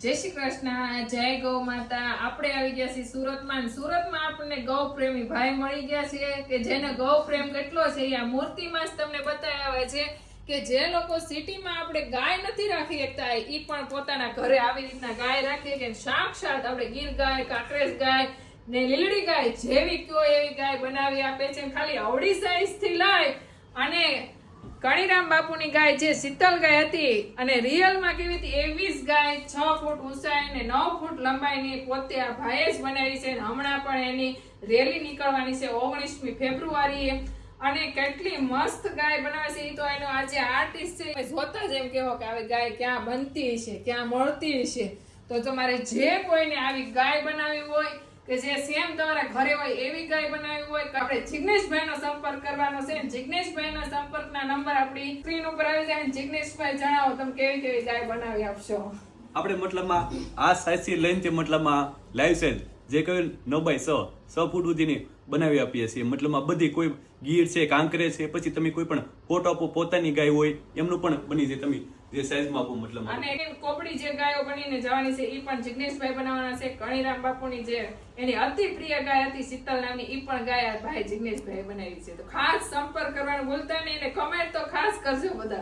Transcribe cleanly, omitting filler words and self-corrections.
જય શ્રી કૃષ્ણ, જય ગૌ માતા. આપણે આવી ગયા છીએ સુરતમાં. સુરતમાં આપણને ગૌ પ્રેમી ભાઈ મળી ગયા છે કે જેને ગૌ પ્રેમ કેટલો છે એ આ મૂર્તિમાં જ તમને બતાવ્યા છે કે જે લોકો સિટીમાં આપણે ગાય નથી રાખી શકતા એ પણ પોતાના ઘરે આવી રીતના ગાય રાખીએ કે સાક્ષાત આપણે ગીર ગાય, કાંકરેજ ગાય ને લીલડી ગાય જેવી કયો એવી ગાય બનાવી આપે છે. ખાલી અવળી સાઈઝ થી લઈ અને કણીરામ બાપુની ગાય જે શીતલ ગાય હતી અને રિયલમાં કેવી હતી એવી જ ગાય 6 ફૂટ ઊંચાઈ ને 9 ફૂટ લંબાઈની પોતે આ ભાઈએ જ બનાવી છે. હમણાં પણ એની રેલી નીકળવાની છે 19મી ફેબ્રુઆરીએ અને કેટલી મસ્ત ગાય બનાવે છે. એ તો એનો આજે આર્ટિસ્ટ છે જોતા જ એમ કહેવો કે આવી ગાય ક્યાં બનતી છે, ક્યાં મળતી છે. તો તમારે જે કોઈને આવી ગાય બનાવી હોય કે જે સેમ તમારા ઘરે હોય એવી ગાય બનાવી હોય તો આપણે જિગ્નેશભાઈનો સંપર્ક કરવાનો છે. જિગ્નેશભાઈના સંપર્કના નંબર આપણી સ્ક્રીન ઉપર આવી જાય. જિગ્નેશભાઈ જણાવો તમે કેવી કેવી ગાય બનાવી આપશો. આપણે મતલબમાં આ સાઈઝથી લઈને તે મતલબમાં લાઈવ સાઈઝ જે કહ્યું 9x6 ફૂટ સુધીની બનાવી આપીએ છીએ. મતલબમાં બધી કોઈ ગીર છે, કાંકરે છે, પછી તમે કોઈ પણ ફોટો આપો પોતાની ગાય હોય એમનું પણ બની જાય તમે જે સાઈઝમાં આપો મતલબ. અને કોબડી જે ગાયો બનીને જવાની છે એ પણ જિગ્નેશભાઈ બનાવવાના છે. કણીરામ બાપુની જે એની અતિ પ્રિય ગાય હતી શીતલ નામની એ પણ ગાય ભાઈ જિગ્નેશભાઈ બનાવી છે. તો ખાસ સંપર્ક કરવાનું ભૂલતા નહીં અને કમેન્ટ તો ખાસ કરજો બધા.